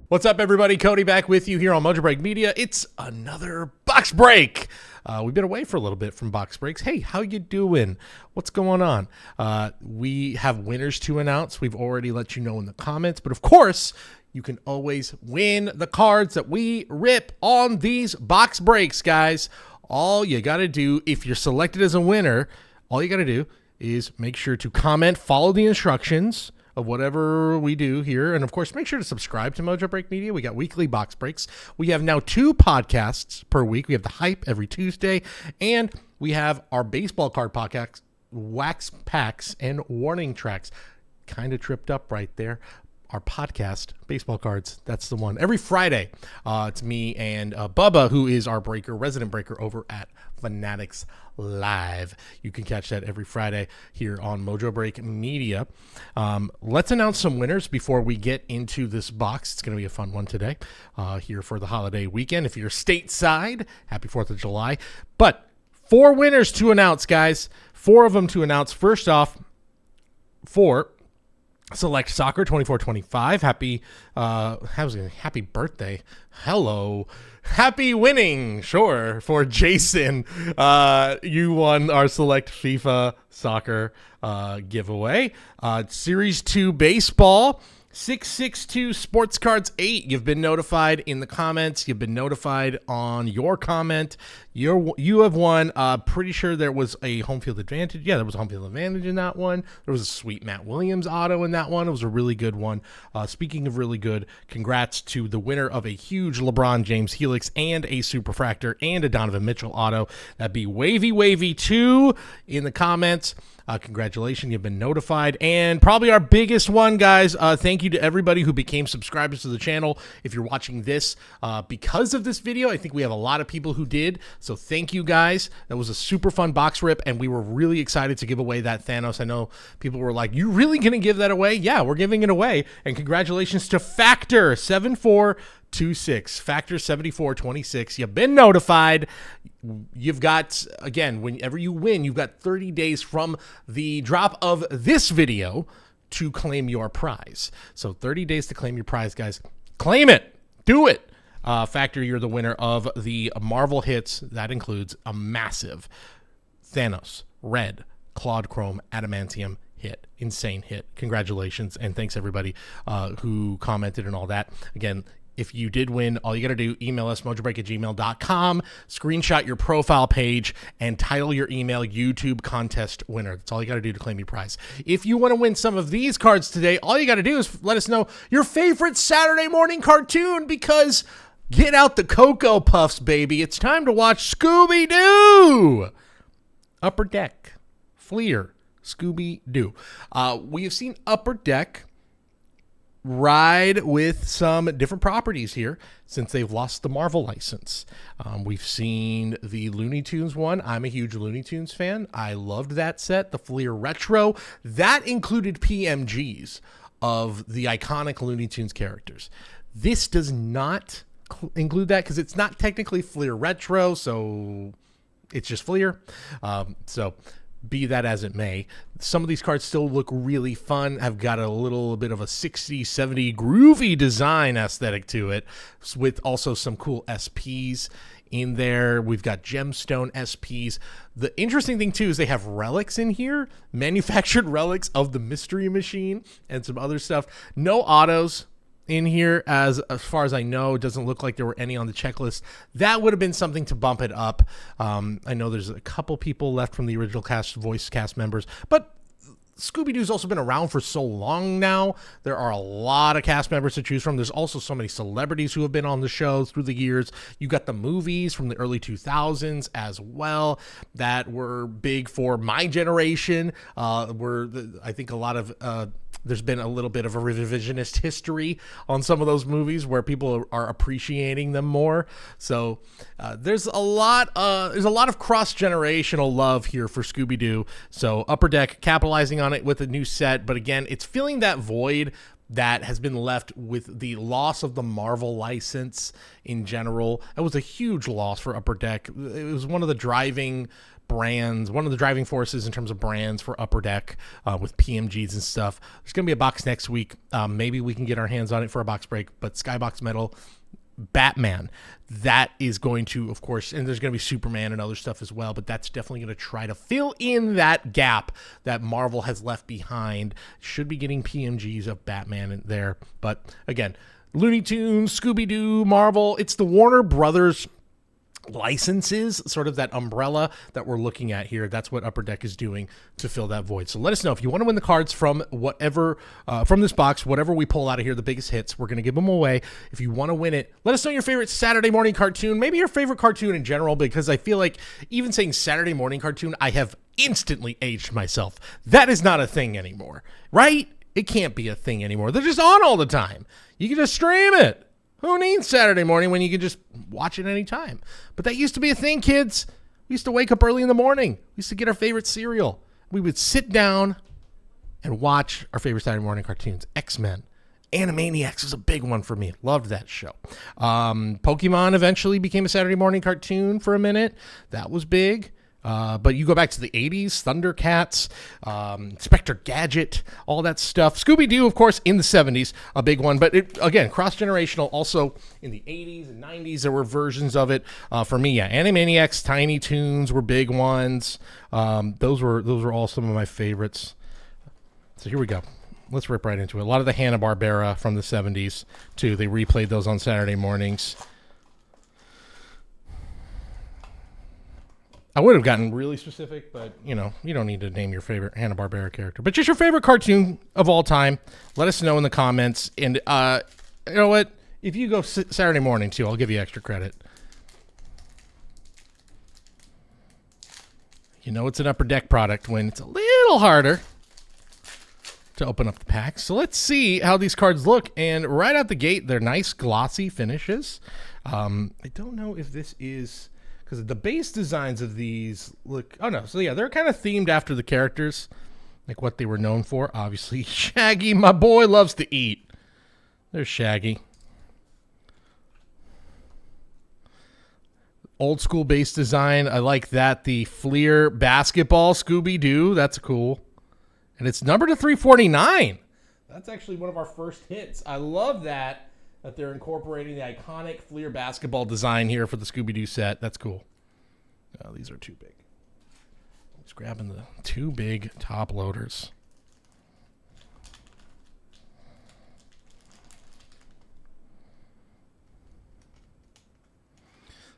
What's up, everybody? Cody back with you here on Mojobreak Media. It's another box break. We've been away for a little bit from box breaks. Hey, how you doing? What's going on? We have winners to announce. We've already let you know in the comments, but of course, you can always win the cards that we rip on these box breaks, guys. All you got to do, if you're selected as a winner, all you got to do is make sure to comment, follow the instructions of whatever we do here. And of course, make sure to subscribe to Mojobreak Media. We got weekly box breaks. We have now 2 podcasts per week. We have The Hype every Tuesday, and we have our baseball card podcast, Wax Packs and Warning Tracks. Kind of tripped up right there. Our podcast, Baseball Cards, that's the one. Every Friday, it's me and Bubba, who is our resident breaker over at Fanatics Live. You can catch that every Friday here on Mojobreak Media. Let's announce some winners before we get into this box. It's going to be a fun one today here for the holiday weekend. If you're stateside, happy 4th of July. But 4 winners to announce, guys. 4 of them to announce. First off, for Select Soccer 2425. Happy birthday. Hello. Happy winning, sure, for Jason. You won our Select FIFA Soccer giveaway. Series 2 Baseball. 662 Sports Cards 8. You've been notified in the comments. You've been notified on your comment. You have won. Pretty sure there was a home field advantage. Yeah, there was a home field advantage in that one. There was a sweet Matt Williams auto in that one. It was a really good one. Speaking of really good, congrats to the winner of a huge LeBron James Helix and a Superfractor and a Donovan Mitchell auto. That'd be Wavy 2 in the comments. Congratulations, you've been notified. And probably our biggest one, guys, thank you to everybody who became subscribers to the channel. If you're watching this because of this video, I think we have a lot of people who did. So thank you, guys. That was a super fun box rip, and we were really excited to give away that Thanos. I know people were like, you really going to give that away? Yeah, we're giving it away. And congratulations to Factor 7426. Factor 7426. You've been notified. You've got, again, whenever you win, you've got 30 days from the drop of this video to claim your prize. So 30 days to claim your prize, guys. Claim it. Do it. Factor, you're the winner of the Marvel hits. That includes a massive Thanos, Red, Claude Chrome, Adamantium hit. Insane hit. Congratulations. And thanks, everybody who commented and all that. Again, if you did win, all you got to do, email us, mojobreak@gmail.com, screenshot your profile page, and title your email YouTube contest winner. That's all you got to do to claim your prize. If you want to win some of these cards today, all you got to do is let us know your favorite Saturday morning cartoon, because get out the Cocoa Puffs, baby. It's time to watch Scooby-Doo. Upper Deck Fleer Scooby-Doo. We have seen Upper Deck ride with some different properties here since they've lost the Marvel license. We've seen the Looney Tunes one. I'm a huge Looney Tunes fan. I loved that set, the Fleer Retro. That included PMGs of the iconic Looney Tunes characters. This does not include that because it's not technically Fleer Retro, so it's just Fleer. So be that as it may, some of these cards still look really fun, have got a little bit of a 60s, 70s groovy design aesthetic to it, with also some cool SPs in there. We've got gemstone SPs. The interesting thing, too, is they have relics in here, manufactured relics of the Mystery Machine and some other stuff. No autos in here, as far as I know. It doesn't look like there were any on the checklist. That would have been something to bump it up. I know there's a couple people left from the original voice cast members, but Scooby-Doo's also been around for so long now. There are a lot of cast members to choose from. There's also so many celebrities who have been on the show through the years. You got the movies from the early 2000s as well that were big for my generation. I think a lot of there's been a little bit of a revisionist history on some of those movies where people are appreciating them more. So there's a lot of cross-generational love here for Scooby-Doo. So Upper Deck capitalizing on it with a new set, but again, it's filling that void that has been left with the loss of the Marvel license in general. It was a huge loss for Upper Deck. It was one of the driving brands, one of the driving forces in terms of brands for Upper Deck with PMGs and stuff. There's going to be a box next week. Maybe we can get our hands on it for a box break, but Skybox Metal Batman, that is going to, of course, and there's going to be Superman and other stuff as well, but that's definitely going to try to fill in that gap that Marvel has left behind. Should be getting PMGs of Batman in there, but again, Looney Tunes, Scooby-Doo, Marvel, it's the Warner Brothers licenses, sort of that umbrella that we're looking at here. That's what Upper Deck is doing to fill that void. So let us know if you want to win the cards from whatever, from this box, whatever we pull out of here, the biggest hits, we're going to give them away. If you want to win it, let us know your favorite Saturday morning cartoon, maybe your favorite cartoon in general, because I feel like even saying Saturday morning cartoon, I have instantly aged myself. That is not a thing anymore, right? It can't be a thing anymore. They're just on all the time. You can just stream it. Who needs Saturday morning when you can just watch it anytime? But that used to be a thing, kids. We used to wake up early in the morning. We used to get our favorite cereal. We would sit down and watch our favorite Saturday morning cartoons. X-Men. Animaniacs was a big one for me. Loved that show. Pokemon eventually became a Saturday morning cartoon for a minute. That was big. But you go back to the 80s, Thundercats, Inspector Gadget, all that stuff. Scooby-Doo, of course, in the 70s, a big one. But, again, cross-generational. Also, in the 80s and 90s, there were versions of it. For me, yeah, Animaniacs, Tiny Toons were big ones. Those were all some of my favorites. So here we go. Let's rip right into it. A lot of the Hanna-Barbera from the 70s, too. They replayed those on Saturday mornings. I would have gotten really specific, but, you know, you don't need to name your favorite Hanna-Barbera character. But just your favorite cartoon of all time. Let us know in the comments. And you know what? If you go Saturday morning, too, I'll give you extra credit. You know it's an Upper Deck product when it's a little harder to open up the pack. So let's see how these cards look. And right out the gate, they're nice, glossy finishes. I don't know if this is... because the base designs of these look... oh, no. So, yeah, they're kind of themed after the characters, like what they were known for. Obviously, Shaggy, my boy, loves to eat. There's Shaggy. Old school base design. I like that. The Fleer basketball Scooby-Doo. That's cool. And it's numbered to 349. That's actually one of our first hits. I love that they're incorporating the iconic Fleer basketball design here for the Scooby-Doo set. That's cool. Oh, these are too big. Just grabbing the two big top loaders.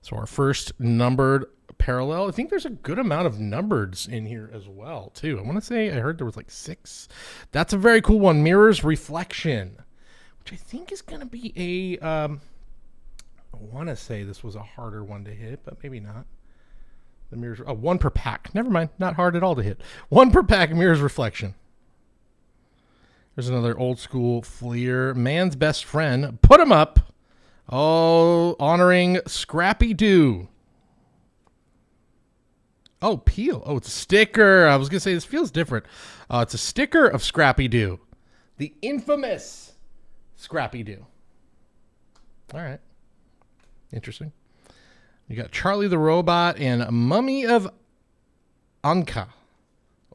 So our first numbered parallel. I think there's a good amount of numbereds in here as well, too. I want to say I heard there was like 6. That's a very cool one. Mirror's Reflection, which I think is going to be a, I want to say this was a harder one to hit, but maybe not. The mirrors, 1 per pack. Never mind, not hard at all to hit. 1 per pack, Mirror's Reflection. There's another old school Fleer, Man's Best Friend. Put 'em up. Oh, honoring Scrappy-Doo. Oh, Peel. Oh, it's a sticker. I was going to say this feels different. It's a sticker of Scrappy-Doo. The infamous Scrappy-Doo. All right. Interesting. You got Charlie the Robot and Mummy of Anka.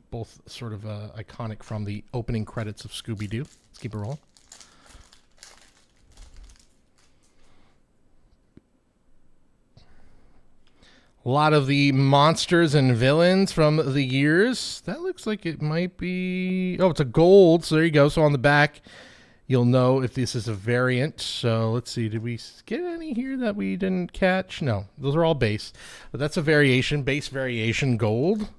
Both sort of iconic from the opening credits of Scooby-Doo. Let's keep it rolling. A lot of the monsters and villains from the years. That looks like it might be... oh, it's a gold. So there you go. So on the back, you'll know if this is a variant. So let's see. Did we get any here that we didn't catch? No. Those are all base. But that's a variation. Base variation gold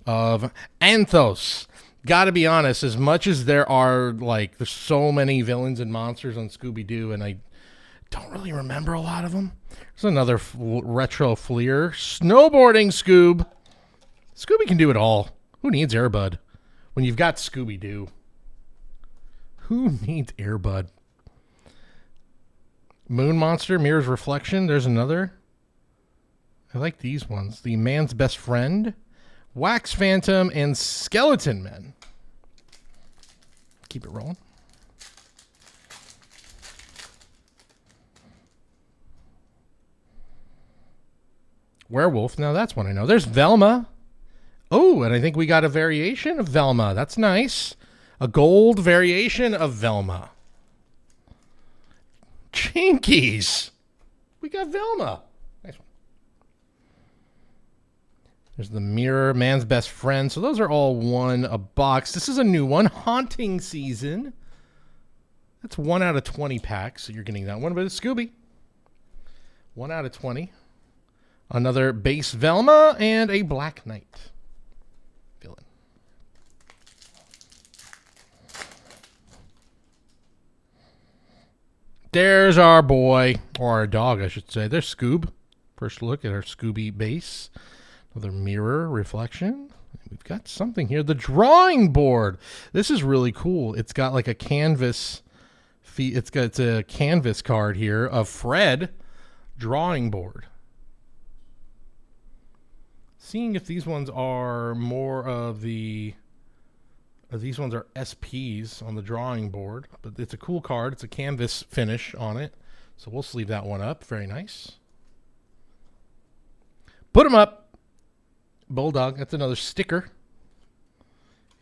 of Anthos. Got to be honest. As much as there are, like, there's so many villains and monsters on Scooby-Doo, and I don't really remember a lot of them. There's another retro Fleer. Snowboarding Scoob. Scooby can do it all. Who needs Airbud when you've got Scooby-Doo? Who needs Airbud? Moon Monster, Mirror's Reflection. There's another. I like these ones. The Man's Best Friend. Wax Phantom and Skeleton Men. Keep it rolling. Werewolf. Now that's one I know. There's Velma. Oh, and I think we got a variation of Velma. That's nice. A gold variation of Velma. Jinkies. We got Velma. Nice one. There's the mirror, man's best friend. So those are all one a box. This is a new one, Haunting Season. That's 1 out of 20 packs. So you're getting that one, but it's Scooby. 1 out of 20. Another base Velma and a Black Knight villain. There's our boy, or our dog, I should say. There's Scoob. First look at our Scooby base. Another mirror reflection. We've got something here. The drawing board. This is really cool. It's got like a canvas. It's a canvas card here of Fred drawing board. Seeing if these ones are more of the. These ones are SPs on the drawing board, but it's a cool card. It's a canvas finish on it. So we'll sleeve that one up. Very nice. Put them up. Bulldog. That's another sticker.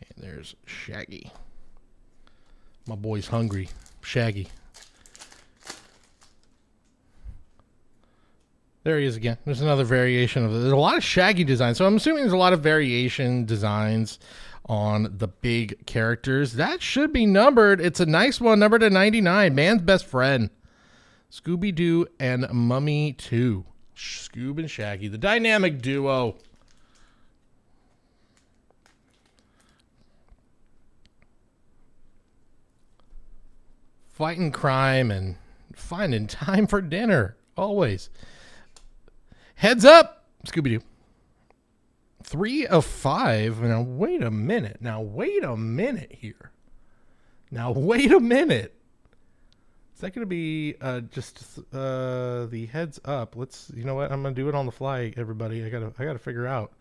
And there's Shaggy. My boy's hungry. Shaggy. There he is again. There's another variation of it. There's a lot of Shaggy designs. So I'm assuming there's a lot of variation designs on the big characters. That should be numbered. It's a nice one, numbered to 99. Man's best friend. Scooby-Doo and Mummy 2. Scoob and Shaggy, the dynamic duo. Fighting crime and finding time for dinner. Always. Heads up, Scooby-Doo. 3 of 5. Now, wait a minute. Here. Now, wait a minute. Is that going to be just the heads up? Let's, you know what? I'm going to do it on the fly, everybody. I gotta figure out.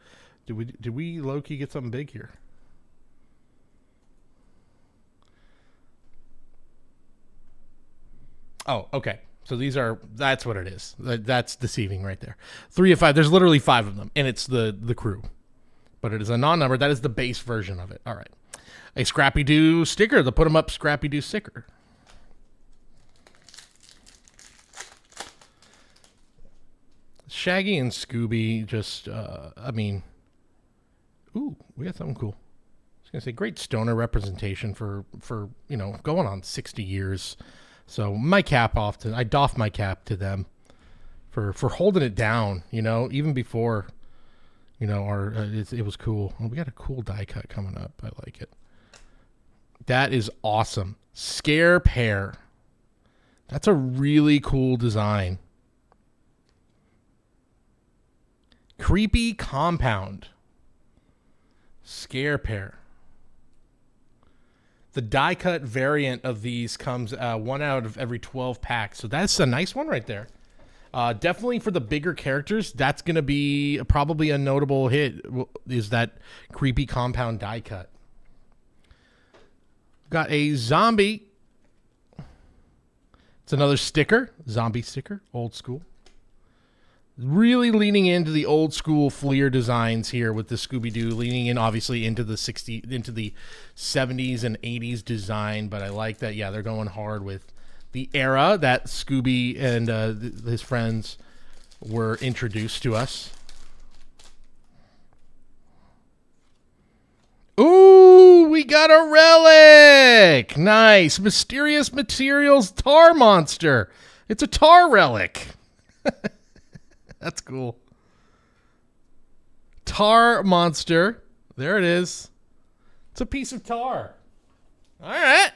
Did we low-key get something big here? Oh, okay. So that's what it is. That's deceiving right there. 3 of 5. There's literally 5 of them, and it's the crew. But it is a non-number. That is the base version of it. All right. A Scrappy-Doo sticker. The Put 'em Up Scrappy-Doo sticker. Shaggy and Scooby just, ooh, we got something cool. I was going to say, great stoner representation for going on 60 years. So I doff my cap to them for holding it down, even before, it was cool. Well, we got a cool die cut coming up. I like it. That is awesome. Scare Pair. That's a really cool design. Creepy Compound. Scare Pair. The die cut variant of these comes 1 out of every 12 packs. So that's a nice one right there. Definitely for the bigger characters, that's going to be probably a notable hit, is that Creepy Compound die cut. Got a zombie. It's another sticker. Zombie sticker. Old school. Really leaning into the old school Fleer designs here with the Scooby-Doo, leaning in obviously into the 70s and 80s design, but I like that. Yeah, they're going hard with the era that Scooby and his friends were introduced to us. Ooh, we got a relic. Nice. Mysterious Materials Tar Monster. It's a tar relic. That's cool. Tar Monster. There it is. It's a piece of tar. All right.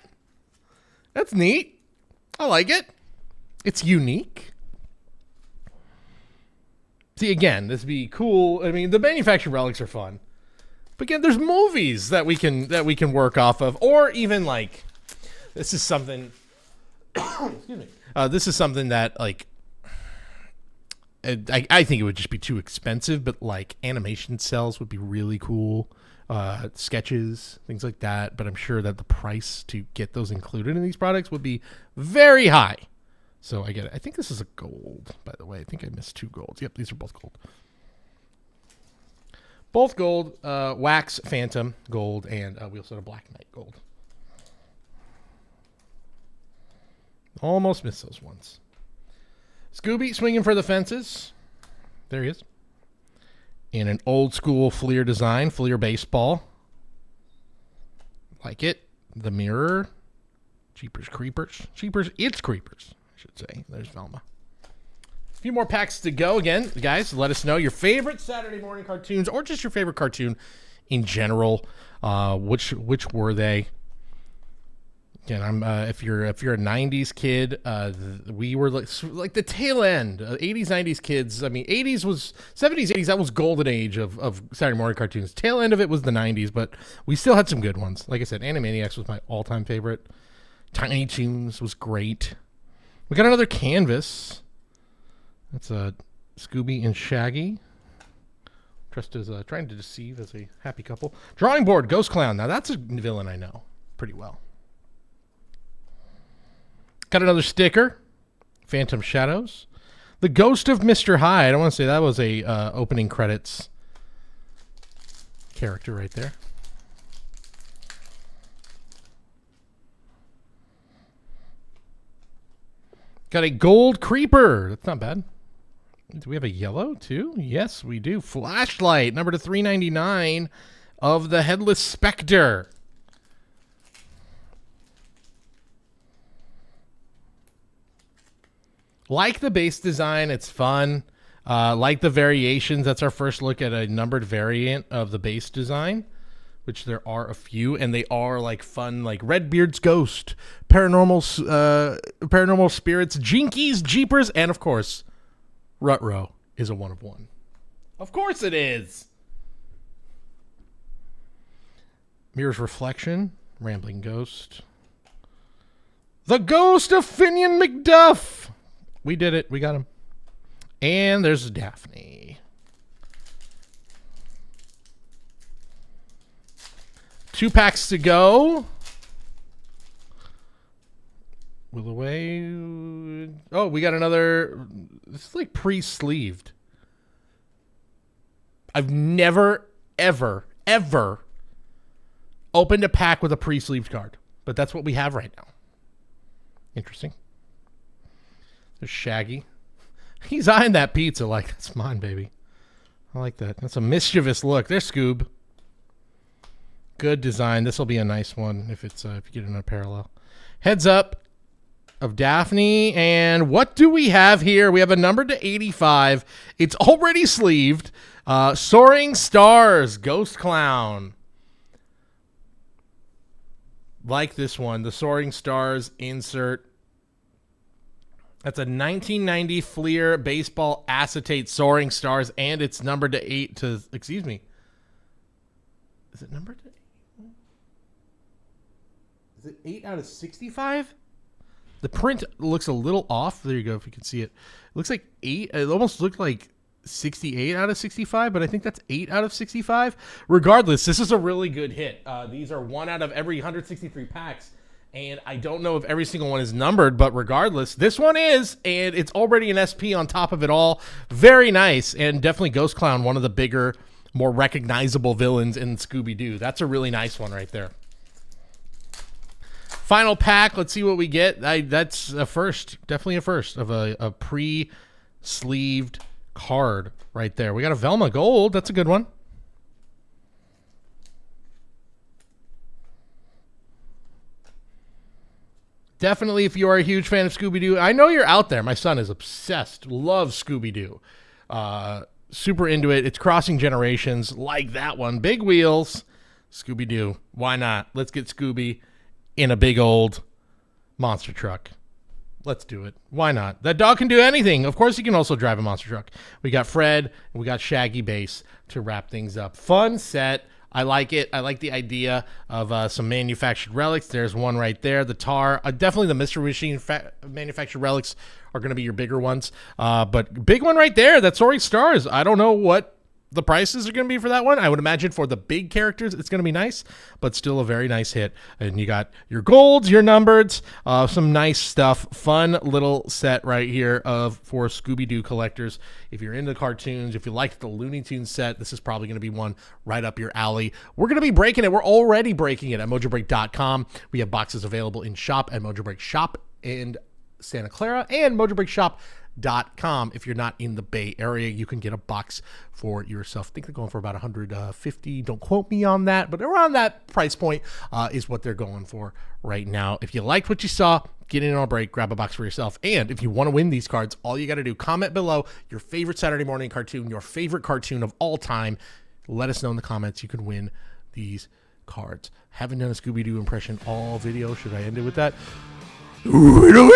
That's neat. I like it. It's unique. See, again, this would be cool. I mean, the manufactured relics are fun. But again, there's movies that we can work off of, or even like this is something excuse me. This is something that like I think it would just be too expensive, but like animation cells would be really cool. Sketches, things like that. But I'm sure that the price to get those included in these products would be very high. So I get it. I think this is a gold, by the way. I think I missed 2 golds. Yep, these are both gold. Both gold, Wax Phantom gold, and we also had a Black Knight gold. Almost missed those ones. Scooby swinging for the fences. There he is. In an old school Fleer design, Fleer baseball. Like it. The mirror. Jeepers Creepers. Jeepers, it's Creepers, I should say. There's Velma. A few more packs to go. Again, guys, let us know your favorite Saturday morning cartoons or just your favorite cartoon in general. Which were they? Again, I'm if you're a '90s kid, we were like the tail end. '80s, '90s kids. I mean, '80s was '70s, '80s. That was golden age of Saturday morning cartoons. Tail end of it was the '90s, but we still had some good ones. Like I said, Animaniacs was my all-time favorite. Tiny Toons was great. We got another canvas. That's a Scooby and Shaggy. Dressed as trying to deceive as a happy couple. Drawing board, Ghost Clown. Now that's a villain I know pretty well. Got another sticker. Phantom Shadows. The Ghost of Mr. Hyde. I want to say that was a opening credits character right there. Got a gold creeper. That's not bad. Do we have a yellow too? Yes, we do. Flashlight, number to 399 of the Headless Spectre. Like the base design, it's fun. Like the variations, that's our first look at a numbered variant of the base design, which there are a few, and they are like fun, like Redbeard's Ghost, Paranormal Spirits, Jinkies, Jeepers, and of course, Rut-Row is a 1 of 1. Of course it is. Mirror's Reflection, Rambling Ghost. The Ghost of Finian McDuff. We did it. We got him. And there's Daphne. 2 packs to go. Will away. Oh, we got another. This is like pre-sleeved. I've never, ever opened a pack with a pre-sleeved card. But that's what we have right now. Interesting. There's Shaggy. He's eyeing that pizza like, that's mine, baby. I like that. That's a mischievous look. There's Scoob. Good design. This will be a nice one if it's if you get in a parallel. Heads up of Daphne. And what do we have here? We have a number to 85. It's already sleeved. Soaring Stars. Ghost Clown. Like this one. The Soaring Stars insert. That's a 1990 Fleer baseball acetate Soaring Stars, and it's numbered to 8 to, excuse me. Is it numbered to 8? Is it 8 out of 65? The print looks a little off. There you go, if you can see it. It looks like 8. It almost looked like 68 out of 65, but I think that's 8 out of 65. Regardless, this is a really good hit. These are 1 out of every 163 packs. And I don't know if every single one is numbered, but regardless, this one is, and it's already an SP on top of it all. Very nice, and definitely Ghost Clown, one of the bigger, more recognizable villains in Scooby-Doo. That's a really nice one right there. Final pack, let's see what we get. That's a first, definitely a first of a pre-sleeved card right there. We got a Velma Gold, that's a good one. Definitely, if you are a huge fan of Scooby-Doo, I know you're out there. My son is obsessed, loves Scooby-Doo. Super into it. It's crossing generations like that one. Big wheels, Scooby-Doo. Why not? Let's get Scooby in a big old monster truck. Let's do it. Why not? That dog can do anything. Of course, he can also drive a monster truck. We got Fred, and we got Shaggy Base to wrap things up. Fun set. I like it. I like the idea of some manufactured relics. There's one right there. The tar. Definitely the Mystery Machine manufactured relics are going to be your bigger ones. But big one right there. That's Soaring Stars. I don't know what the prices are going to be for that one. I would imagine for the big characters, it's going to be nice, but still a very nice hit. And you got your golds, your numbereds, some nice stuff. Fun little set right here for Scooby-Doo collectors. If you're into cartoons, if you liked the Looney Tunes set, this is probably going to be one right up your alley. We're going to be breaking it. We're already breaking it at Mojobreak.com. We have boxes available in shop at Mojobreak Shop and Santa Clara and Mojobreakshop.com. If you're not in the Bay Area, you can get a box for yourself. I think they're going for about $150. Don't quote me on that, but around that price point is what they're going for right now. If you liked what you saw, get in on a break, grab a box for yourself. And if you want to win these cards, all you got to do, comment below your favorite Saturday morning cartoon, your favorite cartoon of all time. Let us know in the comments. You can win these cards. Haven't done a Scooby-Doo impression all video. Should I end it with that? Yeah,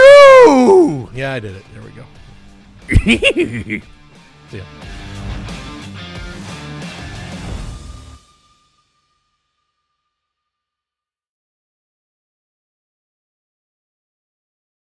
I did it. There we go. See ya.